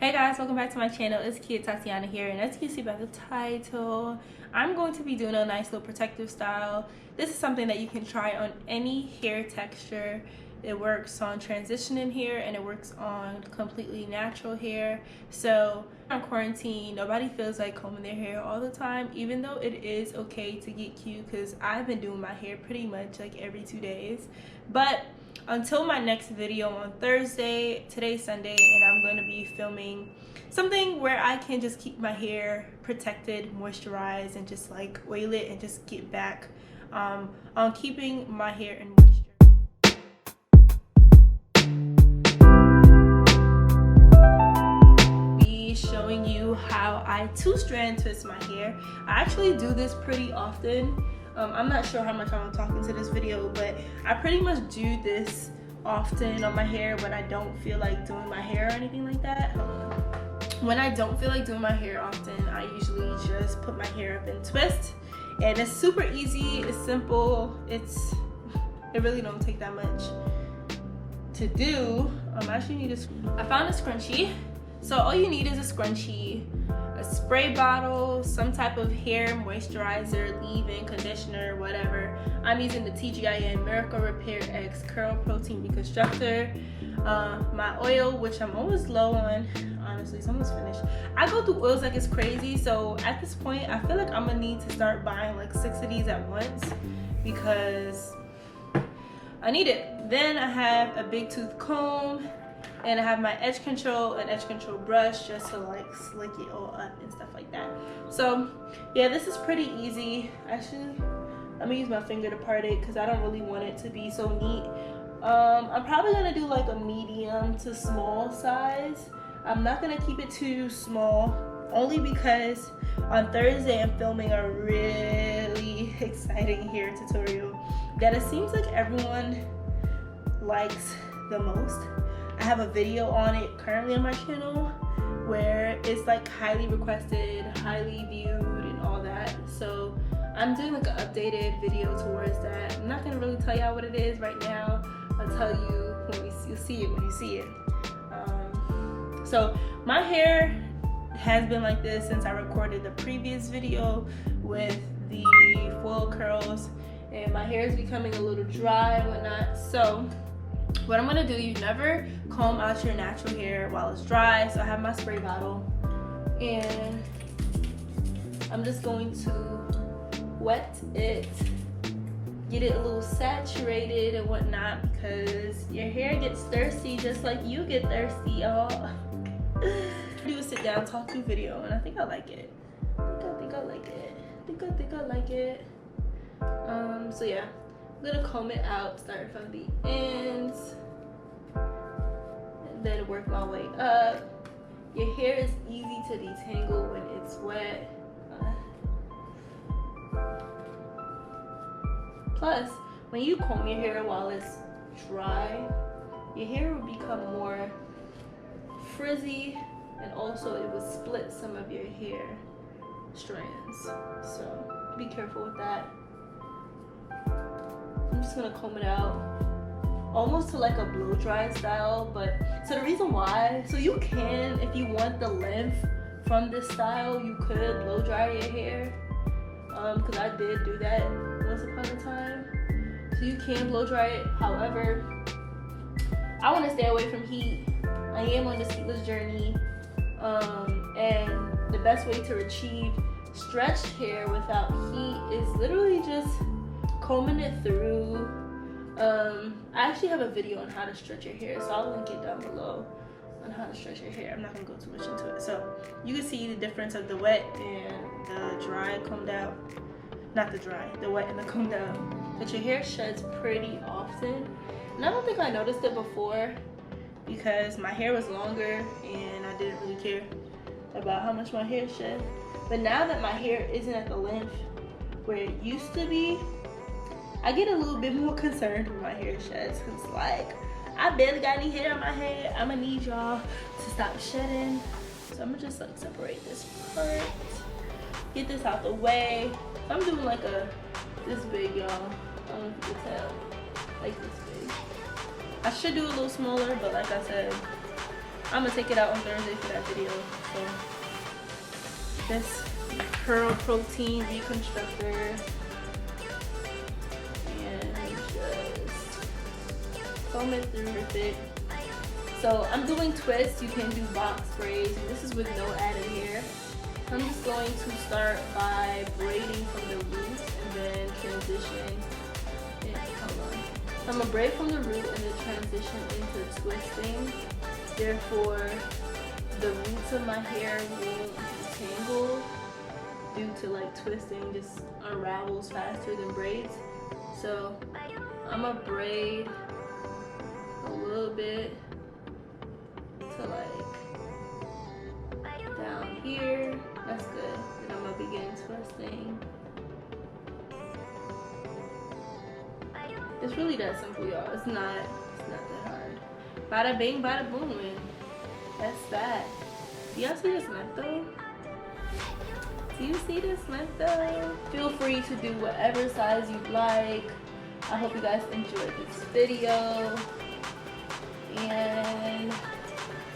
Hey guys, welcome back to my channel. It's Kid Tatiana here, and as you can see by the title, I'm going to be doing a nice little protective style. This is something that you can try on any hair texture. It works on transitioning hair and it works on completely natural hair. So on quarantine, nobody feels like combing their hair all the time, even though it is okay to get cute, because I've been doing my hair pretty much like every 2 days. But until my next video on Thursday, today's Sunday, and I'm going to be filming something where I can just keep my hair protected, moisturized, and just like oil it and just get back on keeping my hair in moisture. Be showing you how I two-strand twist my hair. I actually do this pretty often. I'm not sure how much I'm talking to this video, but I pretty much do this often on my hair when I don't feel like doing my hair or anything like that. When I don't feel like doing my hair often, I usually just put my hair up and twist. And it's super easy, it's simple, it really don't take that much to do. I found a scrunchie. So all you need is a scrunchie, a spray bottle, some type of hair moisturizer, leave-in, conditioner, whatever. I'm using the TGIN Miracle Repair X Curl Protein Reconstructor. My oil, which I'm almost low on, honestly, it's almost finished. I go through oils like it's crazy, so at this point, I feel like I'm gonna need to start buying like 6 of these at once because I need it. Then I have a big tooth comb, and I have my edge control and edge control brush just to like slick it all up and stuff like that. So yeah, this is pretty easy. Actually, I'm gonna use my finger to part it because I don't really want it to be so neat. I'm probably gonna do like a medium to small size. I'm not gonna keep it too small, only because on Thursday I'm filming a really exciting hair tutorial that it seems like everyone likes the most. I have a video on it currently on my channel where it's like highly requested, highly viewed, and all that. So I'm doing like an updated video towards that. I'm not gonna really tell y'all what it is right now. I'll tell you when you'll see it when you see it. So my hair has been like this since I recorded the previous video with the foil curls, and my hair is becoming a little dry and whatnot. So what I'm gonna do, you never comb out your natural hair while it's dry. So I have my spray bottle and I'm just going to wet it, get it a little saturated and whatnot, because your hair gets thirsty just like you get thirsty, y'all. Do a sit down talk to video, and I think I like it. I think I like it. I think I like it. So yeah, I'm gonna comb it out, start from the ends, and then work my way up. Your hair is easy to detangle when it's wet. Plus, when you comb your hair while it's dry, your hair will become more frizzy, and also it will split some of your hair strands. So be careful with that. I'm just gonna comb it out almost to like a blow dry style. But so the reason why, so you can, if you want the length from this style, you could blow dry your hair, because I did do that once upon a time. So you can blow dry it. However, I want to stay away from heat. I am on this heatless journey, and the best way to achieve stretched hair without heat is literally just combing it through. I actually have a video on how to stretch your hair, so I'll link it down below on how to stretch your hair. I'm not gonna go too much into it. So you can see the difference of the wet and the dry combed out. Not the dry, the wet and the combed out. But your hair sheds pretty often, and I don't think I noticed it before because my hair was longer and I didn't really care about how much my hair shed. But now that my hair isn't at the length where it used to be, I get a little bit more concerned when my hair sheds, because like I barely got any hair on my head. I'm gonna need y'all to stop shedding. So I'm gonna just like separate this part, get this out the way. I'm doing like this big, y'all. I don't know if you can tell, like this big. I should do a little smaller, but like I said, I'm gonna take it out on Thursday for that video. So this curl protein reconstructor, and just comb it through with it. So I'm doing twists. You can do box braids, and this is with no added hair. I'm just going to start by braiding from the root and then transition. Hold on. So I'm gonna braid from the root and then transition into twisting. Therefore, the roots of my hair won't detangle due to like twisting just unravels faster than braids. So I'm gonna braid a little bit to like down here. That's good. Then I'm gonna begin twisting. It's really that simple, y'all. It's not that hard. Bada bing, bada boom. That's that. Do y'all see this method? Do you see this method? Feel free to do whatever size you'd like. I hope you guys enjoyed this video. And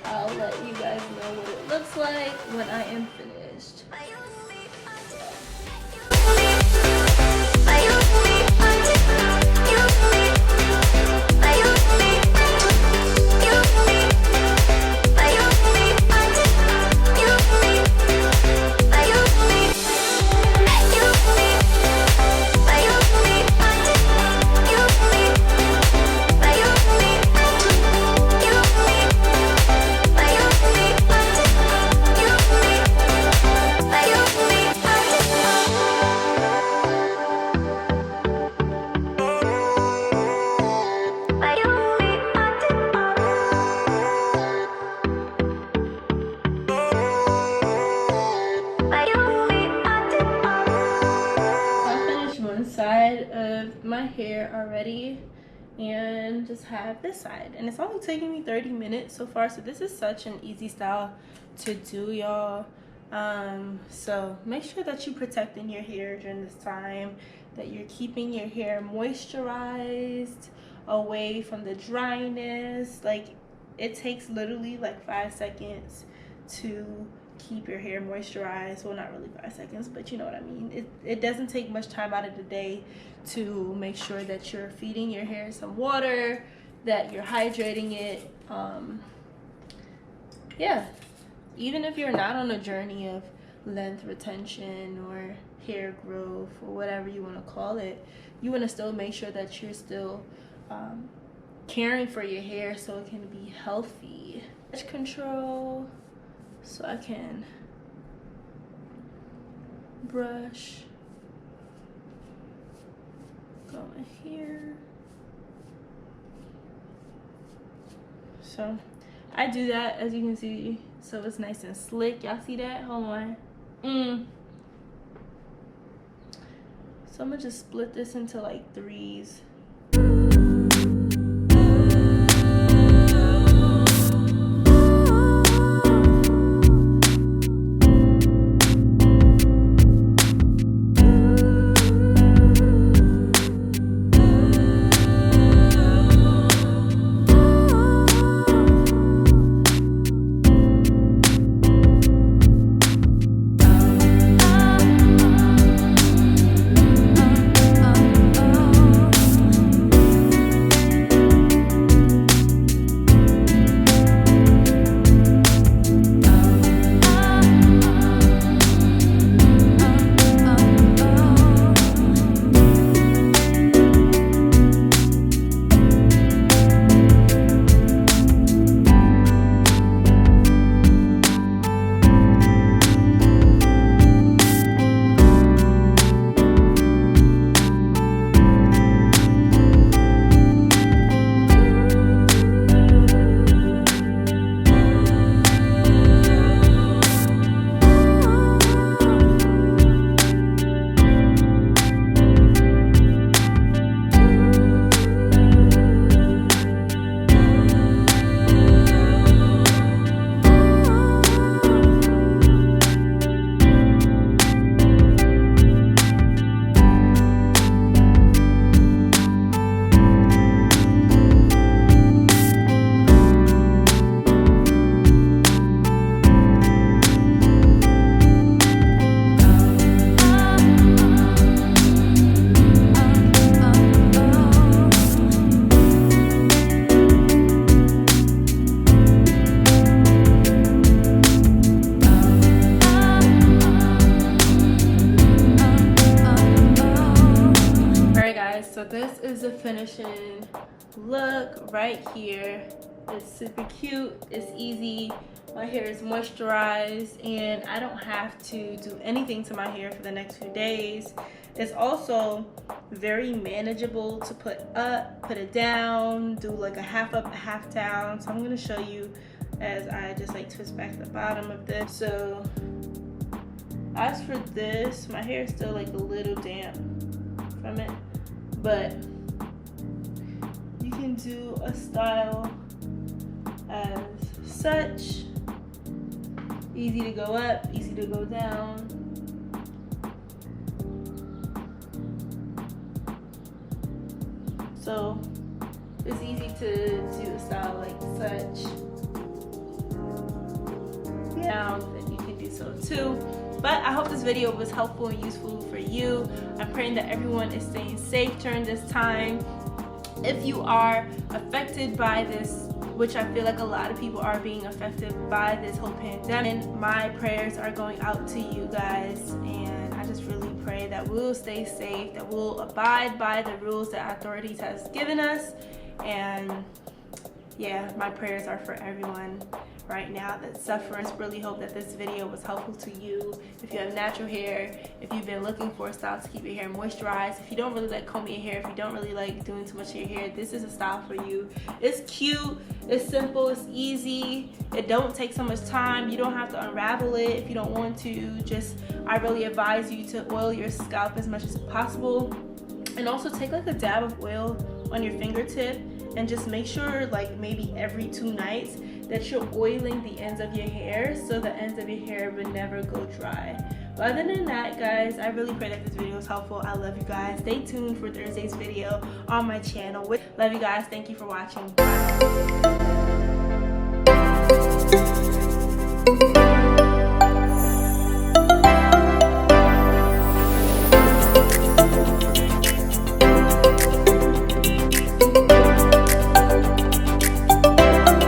I'll let you guys know what it looks like when I am finished. Side of my hair already, and just have this side, and it's only taking me 30 minutes so far. So this is such an easy style to do, y'all. So make sure that you're protecting your hair during this time, that you're keeping your hair moisturized, away from the dryness. Like, it takes literally like 5 seconds to keep your hair moisturized. Well, not really 5 seconds, but you know what I mean. It doesn't take much time out of the day to make sure that you're feeding your hair some water, that you're hydrating it. Yeah, even if you're not on a journey of length retention or hair growth or whatever you want to call it, you want to still make sure that you're still caring for your hair so it can be healthy. Edge control, so I can brush going here. So I do that, as you can see, so it's nice and slick. Y'all see that? Hold on. So I'm gonna just split this into like threes. this is the finishing look right here. It's super cute, it's easy. My hair is moisturized and I don't have to do anything to my hair for the next few days. It's also very manageable to put up, put it down, do like a half up, a half down. So I'm gonna show you as I just like twist back the bottom of this. So as for this, my hair is still like a little damp from it, but you can do a style as such. Easy to go up, easy to go down. So it's easy to do a style like such. Now that you can do so too. But I hope this video was helpful and useful for you. I'm praying that everyone is staying safe during this time. If you are affected by this, which I feel like a lot of people are being affected by this whole pandemic, my prayers are going out to you guys, and I just really pray that we'll stay safe, that we'll abide by the rules that authorities has given us. And yeah, my prayers are for everyone right now that suffers. Really hope that this video was helpful to you. If you have natural hair, if you've been looking for a style to keep your hair moisturized, if you don't really like combing your hair, if you don't really like doing too much to your hair, this is a style for you. It's cute, it's simple, it's easy, it don't take so much time. You don't have to unravel it if you don't want to. Just, I really advise you to oil your scalp as much as possible, and also take like a dab of oil on your fingertip and just make sure, like maybe every 2 nights, that you're oiling the ends of your hair so the ends of your hair would never go dry. But other than that, guys, I really pray that this video was helpful. I love you guys. Stay tuned for Thursday's video on my channel. Love you guys. Thank you for watching. Bye.